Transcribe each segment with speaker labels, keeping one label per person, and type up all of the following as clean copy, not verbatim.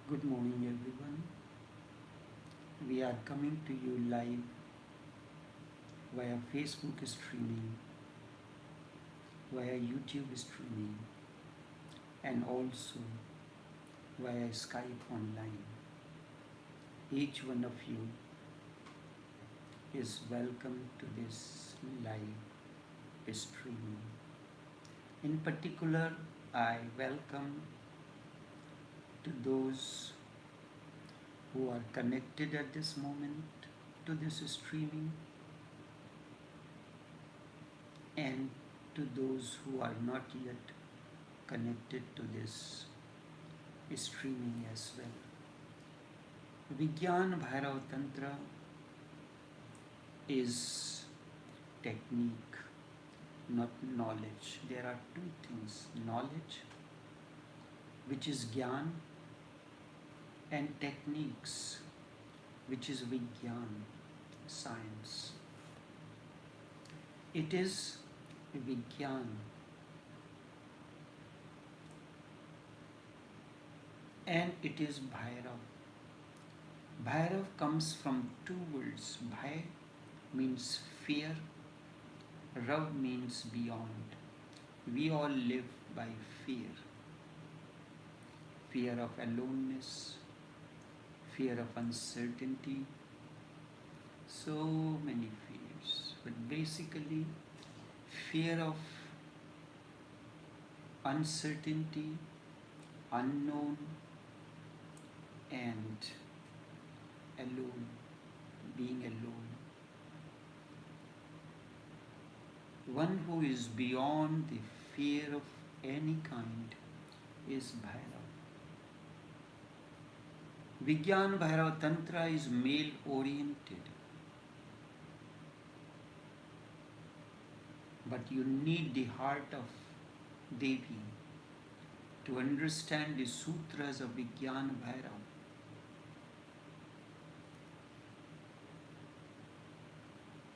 Speaker 1: Good morning, everyone. We are coming to you live via Facebook streaming, via YouTube streaming, and also via Skype online. Each one of you is welcome to this live streaming. In particular, I welcome to those who are connected at this moment to this streaming and to those who are not yet connected to this streaming as well. Vigyan bhairav Tantra is technique, not knowledge. There are two things: knowledge, which is Gyan, and techniques, which is Vigyan, science. It is Vigyan and it is bhairav. Bhairav comes from two words. Bhai means fear, Rav means beyond. We all live by fear. Fear of aloneness, fear of uncertainty, so many fears. But basically, fear of uncertainty, unknown, and alone, being alone. One who is beyond the fear of any kind is bhairav. Vigyan Bhairav Tantra is male oriented, but you need the heart of Devi to understand the sutras of Vigyan Bhairav.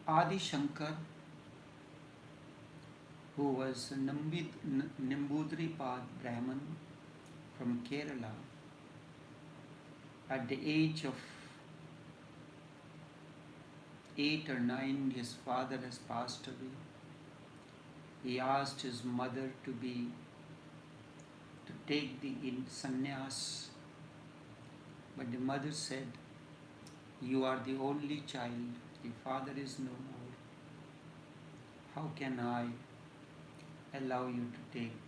Speaker 1: Adi Shankar, who was a Nambudripad Brahmin from Kerala, at the age of 8 or 9, his father has passed away. He asked his mother to take the sannyas, but the mother said, "You are the only child. The father is no more. How can I allow you to take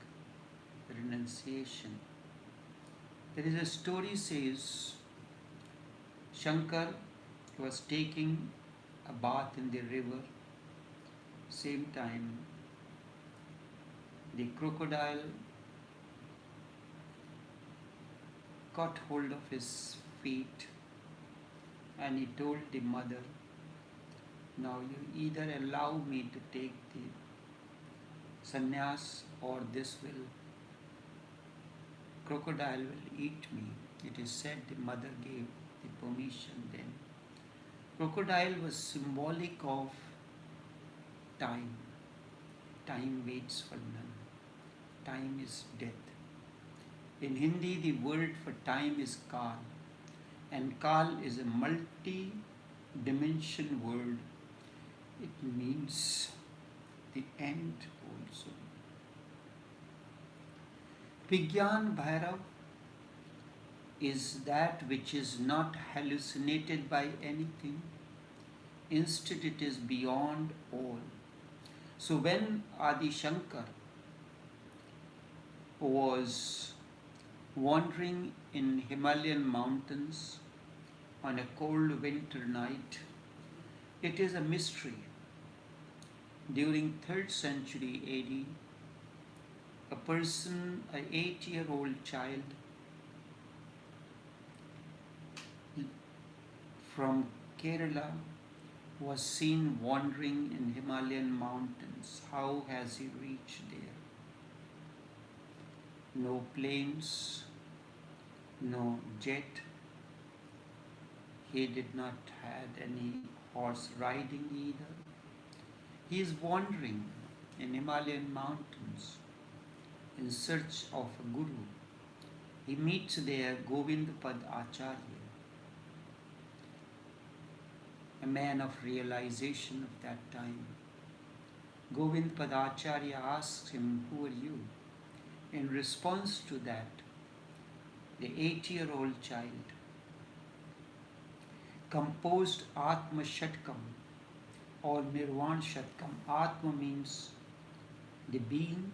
Speaker 1: renunciation?" There is a story says Shankar was taking a bath in the river. Same time, the crocodile caught hold of his feet and he told the mother, "Now you either allow me to take the sannyas or this crocodile will eat me." It is said the mother gave the permission then. Crocodile was symbolic of time. Time waits for none. Time is death. In Hindi, the word for time is Kal, and Kal is a multi-dimension word. It means the end also. Vigyan Bhairav is that which is not hallucinated by anything. Instead, it is beyond all. So when Adi Shankar was wandering in Himalayan mountains on a cold winter night, it is a mystery. During 3rd century AD, a person, an 8-year-old child from Kerala, was seen wandering in Himalayan mountains. How has he reached there? No planes, no jet. He did not have any horse riding either. He is wandering in Himalayan mountains in search of a guru. He meets there Govindpad Acharya, a man of realization of that time. Govindpad Acharya asks him, "Who are you?" In response to that, the 8-year-old child composed Atma Shatkam or Nirvan Shatkam. Atma means the being,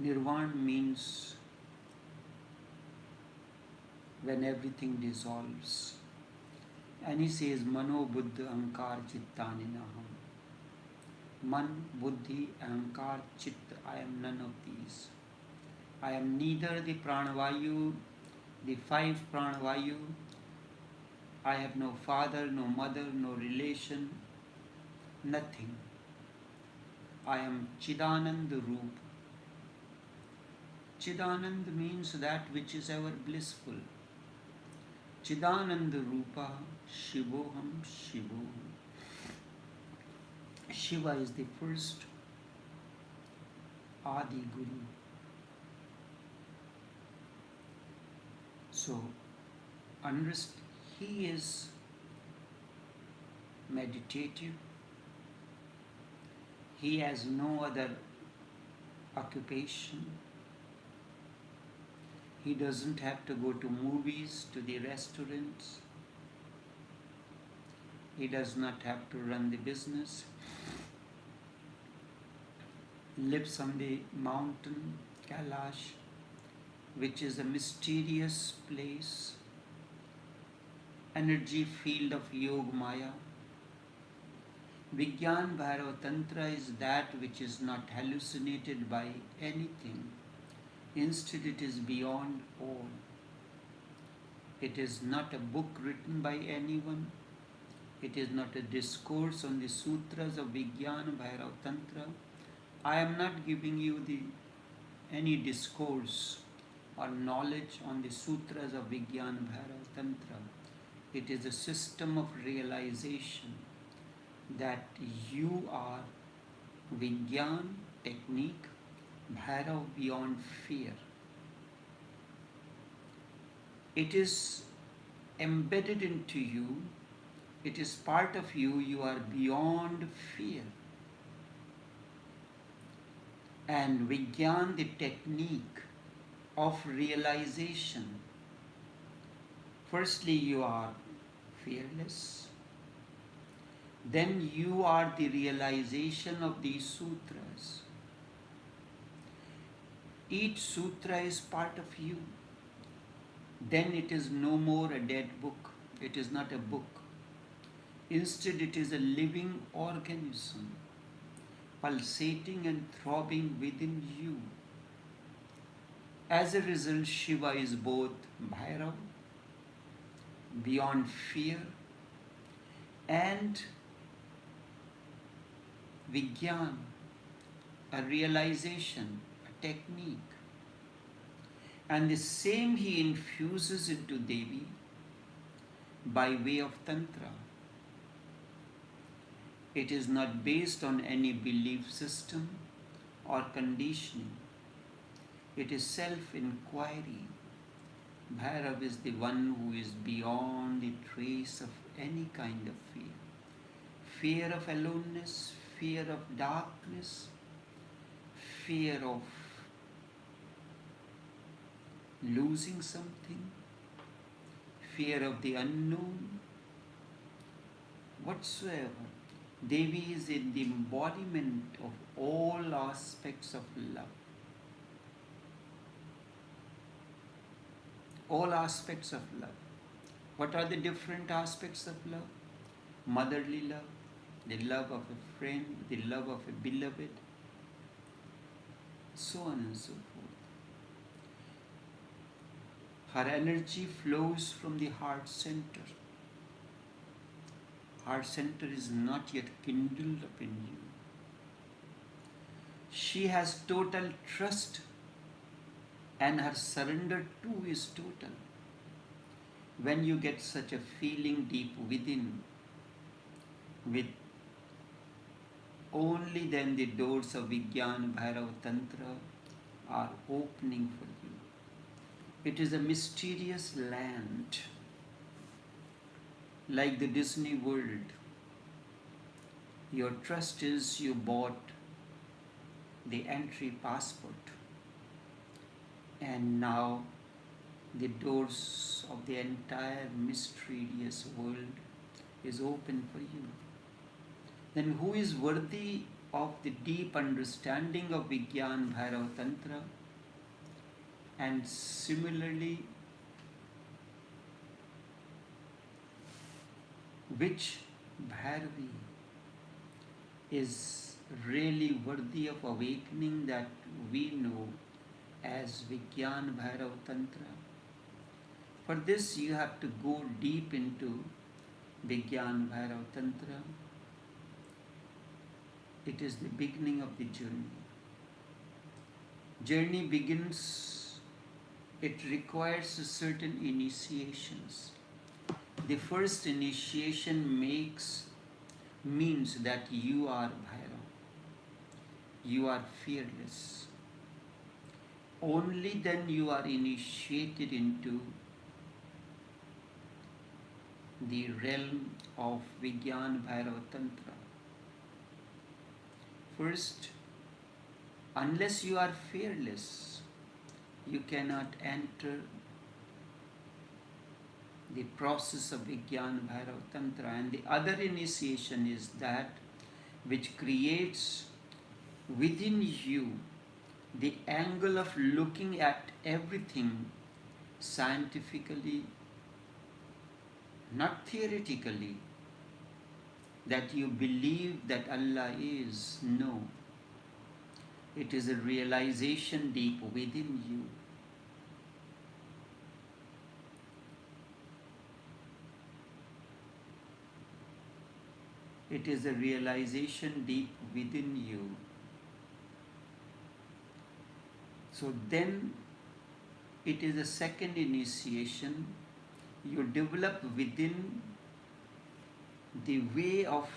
Speaker 1: Nirvan means when everything dissolves. And he says, Mano Buddha Ankar Chittaninaham. Man, Buddhi, Ankar, Chitta, I am none of these. I am neither the Pranavayu, the 5 Pranavayu. I have no father, no mother, no relation, nothing. I am Chidanand Roop. Chidanand means that which is ever blissful. Chidanand Rupa Shivoham Shivoham. Shiva is the first Adi Guru. So, he is meditative. He has no other occupation. He doesn't have to go to movies, to the restaurants. He does not have to run the business. Lives on the mountain Kailash, which is a mysterious place, energy field of Yoga Maya. Vigyan, bhairav, Tantra is that which is not hallucinated by anything. Instead, it is beyond all. It is not a book written by anyone. It is not a discourse on the sutras of Vigyan, bhairav, Tantra. I am not giving you any discourse or knowledge on the sutras of Vigyan, bhairav, Tantra. It is a system of realization that you are Vigyan, technique, bhairav, beyond fear. It is embedded into you. It is part of you. You are beyond fear. And Vigyan, the technique of realization. Firstly, you are fearless. Then you are the realization of these sutras. Each sutra is part of you. Then it is no more a dead book. It is not a book. Instead, it is a living organism, pulsating and throbbing within you. As a result, Shiva is both bhairav, beyond fear, and Vigyan, a realization, a technique. And the same he infuses into Devi by way of Tantra. It is not based on any belief system or conditioning. It is self-inquiry. Bhairav is the one who is beyond the trace of any kind of fear. Fear of aloneness, fear of darkness, fear of losing something, fear of the unknown, whatsoever. Devi is in the embodiment of all aspects of love. All aspects of love. What are the different aspects of love? Motherly love, the love of a friend, the love of a beloved, so on and so forth. Her energy flows from the heart center. Heart center is not yet kindled up in you. She has total trust, and her surrender too is total. When you get such a feeling deep within, with only then the doors of Vigyan, bhairav, Tantra are opening for you. It is a mysterious land, like the Disney World. Your trust is you bought the entry passport, and now the doors of the entire mysterious world is open for you. Then who is worthy of the deep understanding of Vigyan Bhairav Tantra, and similarly which Bhairavi is really worthy of awakening, that we know as Vigyan Bhairav Tantra? For this you have to go deep into Vigyan Bhairav Tantra. It is the beginning of the journey. Journey begins, it requires certain initiations. The first initiation means that you are bhairav. You are fearless. Only then you are initiated into the realm of Vigyan Bhairav Tantra. First, unless you are fearless, you cannot enter the process of Vigyan Bhairav Tantra. And the other initiation is that which creates within you the angle of looking at everything scientifically, not theoretically, that you believe that Allah is. No. It is a realization deep within you. It is a realization deep within you. So then it is a second initiation. You develop within the way of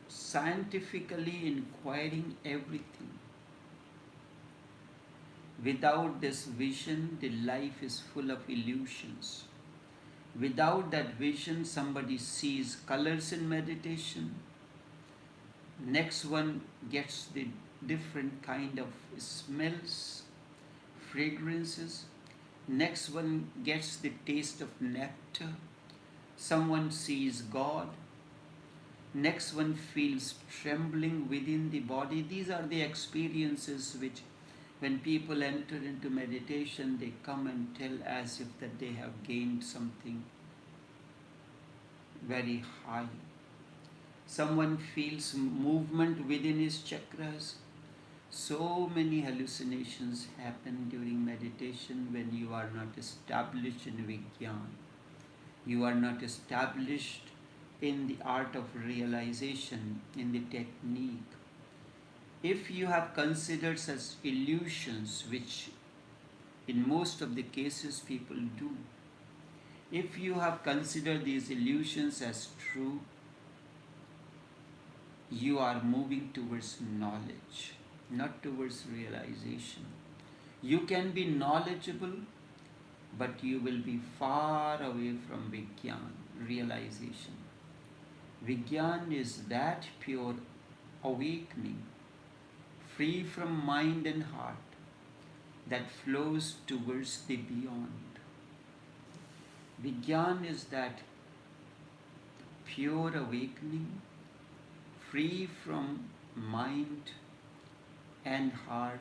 Speaker 1: scientifically inquiring everything. Without this vision, the life is full of illusions. Without that vision, somebody sees colors in meditation. Next one gets the different kind of smells, fragrances. Next one gets the taste of nectar. Someone sees God. Next one feels trembling within the body. These are the experiences which, when people enter into meditation, they come and tell as if that they have gained something very high. Someone feels movement within his chakras. So many hallucinations happen during meditation when you are not established in Vigyan. You are not established in the art of realization, in the technique. If you have considered such illusions, which in most of the cases people do, if you have considered these illusions as true, you are moving towards knowledge, not towards realization. You can be knowledgeable, but you will be far away from Vigyan, realization. Vigyan is that pure awakening, free from mind and heart, that flows towards the beyond. Vigyan is that pure awakening, free from mind and heart,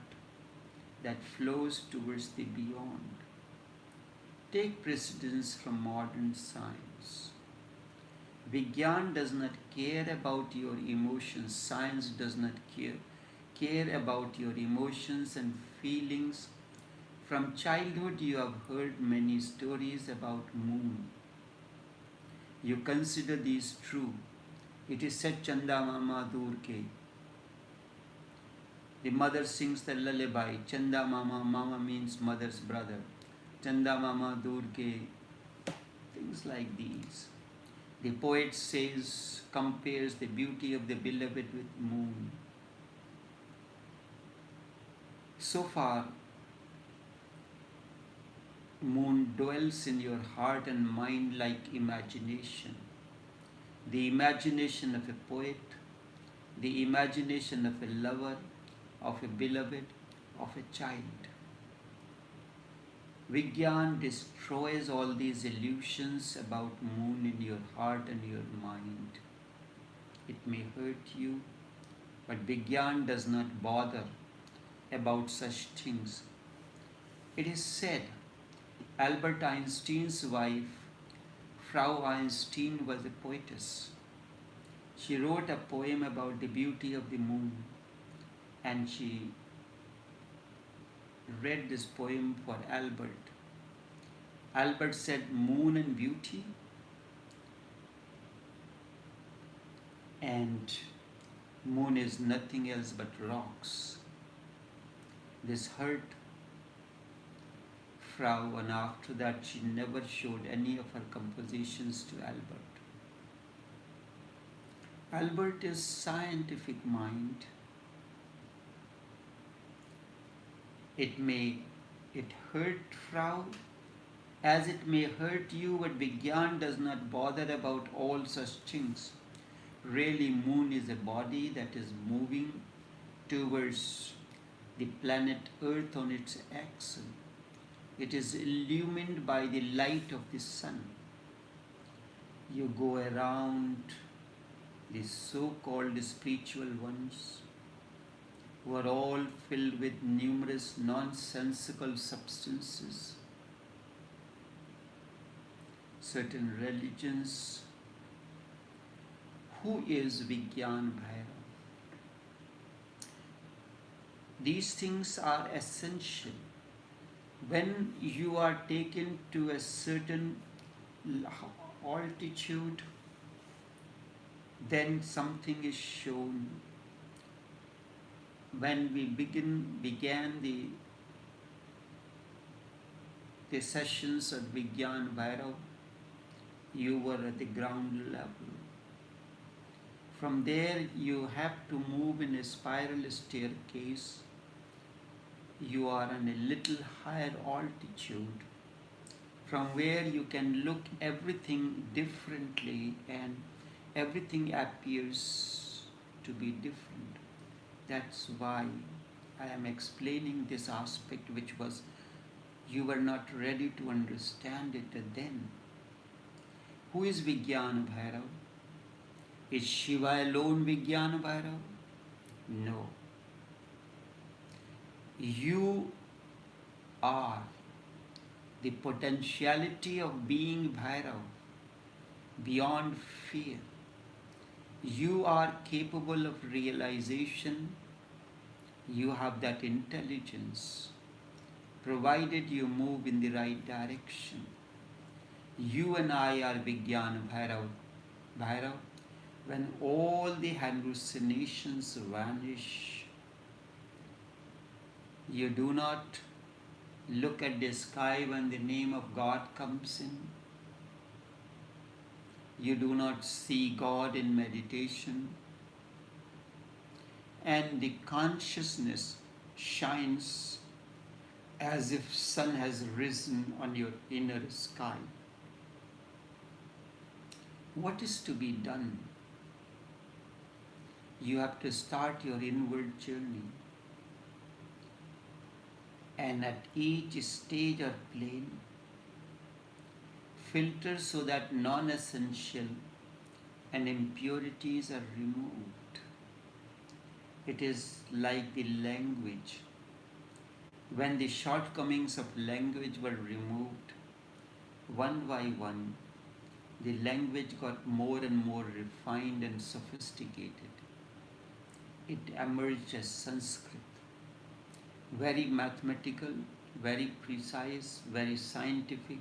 Speaker 1: that flows towards the beyond. Take precedence from modern science. Vigyan does not care about your emotions. Science does not care about your emotions and feelings. From childhood you have heard many stories about moon. You consider these true. It is said, Chanda Mama Dur Ke. The mother sings the lullaby. Chanda Mama, Mama means mother's brother. Chanda Mama Dur Ke. Things like these. The poet says, compares the beauty of the beloved with moon. So far, Moon dwells in your heart and mind like imagination. The imagination of a poet, the imagination of a lover, of a beloved, of a child. Vigyan destroys all these illusions about moon in your heart and your mind. It may hurt you, but Vigyan does not bother about such things. It is said Albert Einstein's wife, Frau Einstein, was a poetess. She wrote a poem about the beauty of the moon, and she read this poem for Albert. Albert said, "Moon and beauty?" And moon is nothing else but rocks. This hurt Frau, and after that she never showed any of her compositions to Albert. Albert is scientific mind. It hurt Frau as it may hurt you, but Vigyan does not bother about all such things. Really, moon is a body that is moving towards the planet Earth on its axis. It is illumined by the light of the sun. You go around the so-called spiritual ones who are all filled with numerous nonsensical substances. Certain religions. Who is Vigyan bhairav? These things are essential. When you are taken to a certain altitude, then something is shown. When we began the sessions at Vigyan bhairav, you were at the ground level. From there, you have to move in a spiral staircase. You are on a little higher altitude, from where you can look everything differently and everything appears to be different. That's why I am explaining this aspect which was you were not ready to understand it then. Who is Vigyan bhairav? Is Shiva alone Vigyan bhairav? No. You are the potentiality of being bhairav beyond fear. You are capable of realization. You have that intelligence, provided you move in the right direction. You and I are Vigyan bhairav. Bhairav, when all the hallucinations vanish, you do not look at the sky when the name of God comes in. You do not see God in meditation. And the consciousness shines as if sun has risen on your inner sky. What is to be done? You have to start your inward journey. And at each stage or plane, filter so that non-essential and impurities are removed. It is like the language. When the shortcomings of language were removed, one by one, the language got more and more refined and sophisticated. It emerged as Sanskrit. Very mathematical, very precise, very scientific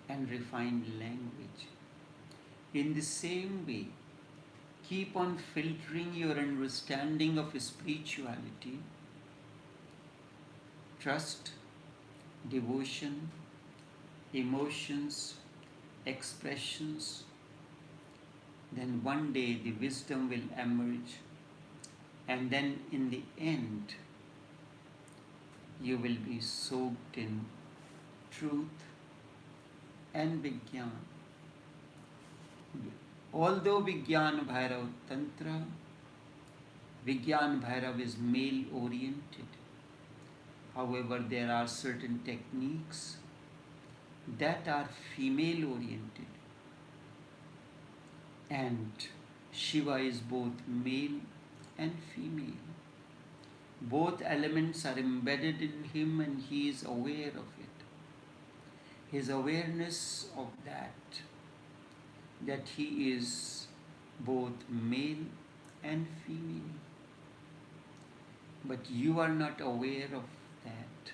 Speaker 1: and refined language. In the same way, keep on filtering your understanding of spirituality, trust, devotion, emotions, expressions. Then one day the wisdom will emerge, and then in the end, you will be soaked in truth, and Vigyan. Although Vigyan Bhairav Tantra, Vigyan Bhairav is male oriented. However, there are certain techniques that are female oriented, and Shiva is both male and female. Both elements are embedded in him and he is aware of it. His awareness of that he is both male and female. But you are not aware of that.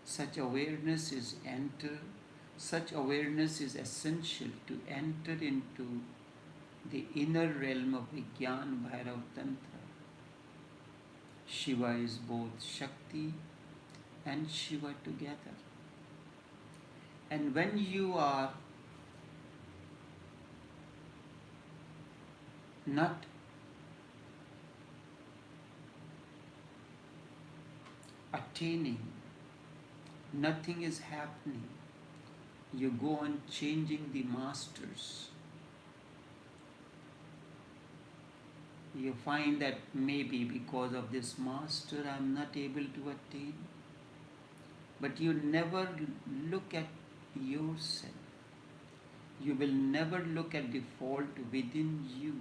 Speaker 1: Such awareness is essential to enter into the inner realm of Vigyan Bhairav Tantra. Shiva is both Shakti and Shiva together. And when you are not attaining, nothing is happening, you go on changing the masters. You find that maybe because of this master I am not able to attain. But you never look at yourself. You will never look at the fault within you.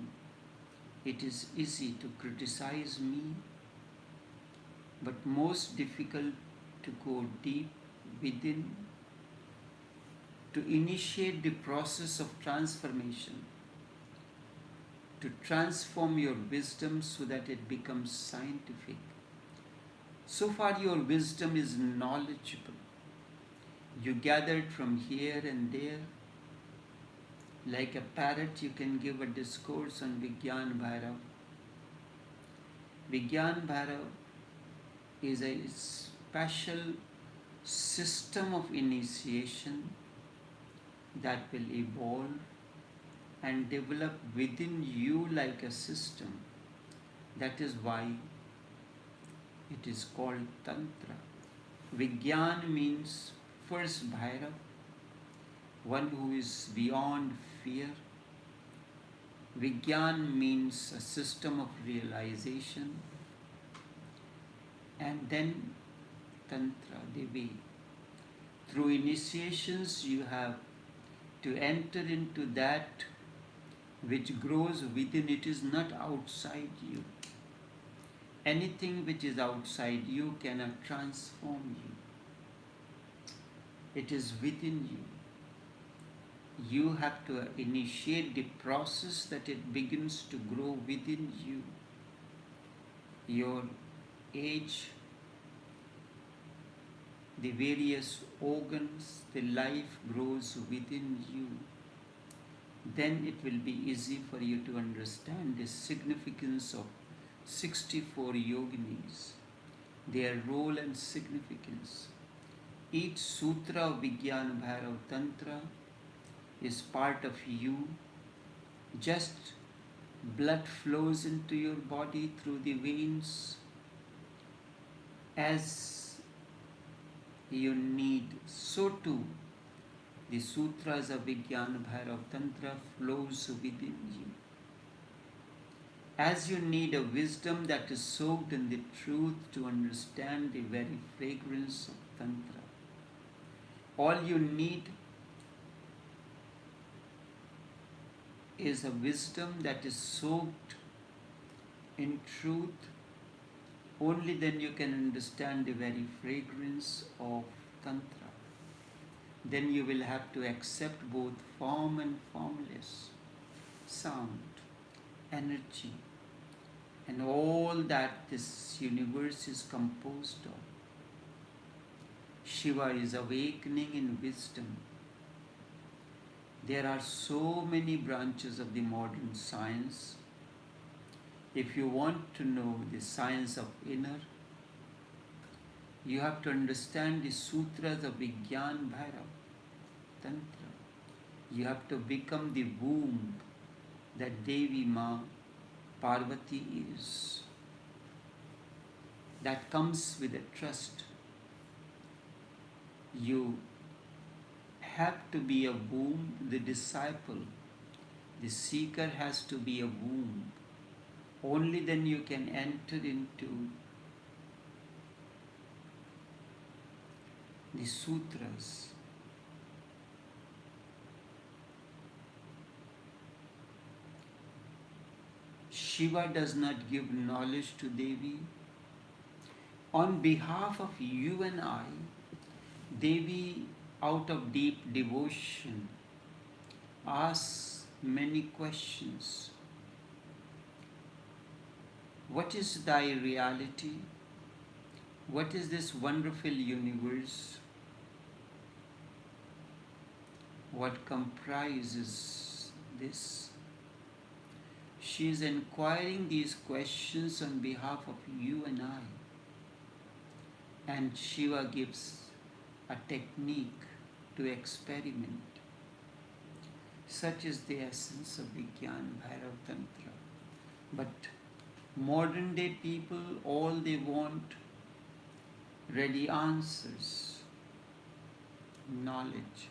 Speaker 1: It is easy to criticize me, but most difficult to go deep within, to initiate the process of transformation, to transform your wisdom so that it becomes scientific. So far your wisdom is knowledgeable. You gathered from here and there. Like a parrot, you can give a discourse on Vigyan Bhairav. Vigyan Bhairav is a special system of initiation that will evolve and develop within you like a system. That is why it is called Tantra. Vigyan means first Bhairav, one who is beyond fear. Vigyan means a system of realization. And then Tantra, the way. Through initiations you have to enter into that which grows within. It is not outside you. Anything which is outside you cannot transform you. It is within you. You have to initiate the process that it begins to grow within you. Your age, the various organs, the life grows within you. Then it will be easy for you to understand the significance of 64 yoginis, their role and significance. Each sutra of Vigyan Bhairav Tantra is part of you. Just blood flows into your body through the veins as you need. So too, the sutras of Vigyan Bhairav Tantra flows within you. As you need a wisdom that is soaked in the truth to understand the very fragrance of Tantra. All you need is a wisdom that is soaked in truth. Only then you can understand the very fragrance of Tantra. Then you will have to accept both form and formless, sound, energy, and all that this universe is composed of. Shiva is awakening in wisdom. There are so many branches of the modern science. If you want to know the science of inner, you have to understand the sutras of Vigyan Bhairav Tantra. You have to become the womb that Devi Ma Parvati is. That comes with a trust. You have to be a womb, the disciple. The seeker has to be a womb. Only then you can enter into the sutras. Shiva does not give knowledge to Devi. On behalf of you and I, Devi, out of deep devotion, asks many questions. What is thy reality? What is this wonderful universe? What comprises this? She is inquiring these questions on behalf of you and I. And Shiva gives a technique to experiment. Such is the essence of Vigyan, bhairav, Tantra. But modern day people, all they want, ready answers, knowledge.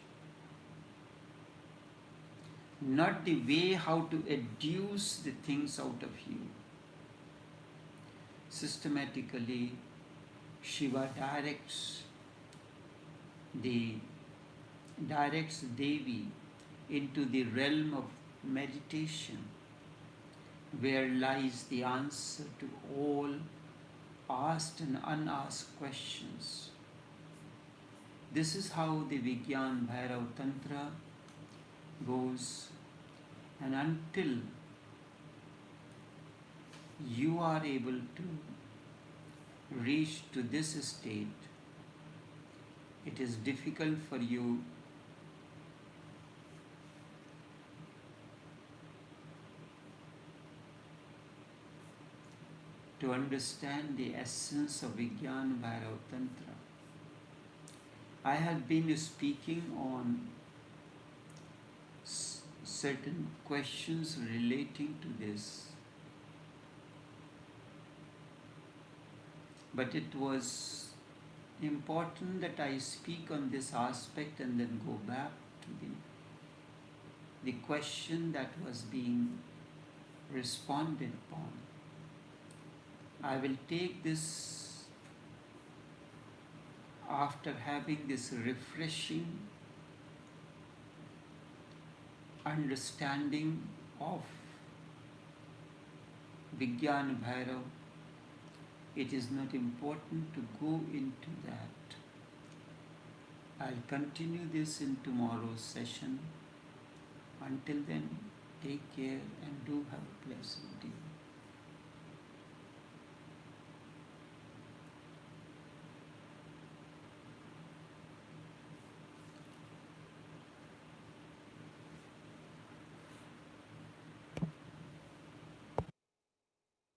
Speaker 1: Not the way how to educe the things out of you. Systematically, Shiva directs Devi into the realm of meditation, where lies the answer to all asked and unasked questions. This is how the Vigyan Bhairav Tantra goes, and until you are able to reach to this state, it is difficult for you to understand the essence of Vigyan Bhairav Tantra. I have been speaking on certain questions relating to this, but it was important that I speak on this aspect and then go back to the question that was being responded upon. I will take this after having this refreshing understanding of Vigyan Bhairav. It is not important to go into that. I'll continue this in tomorrow's session. Until then, take care and do have a pleasant day.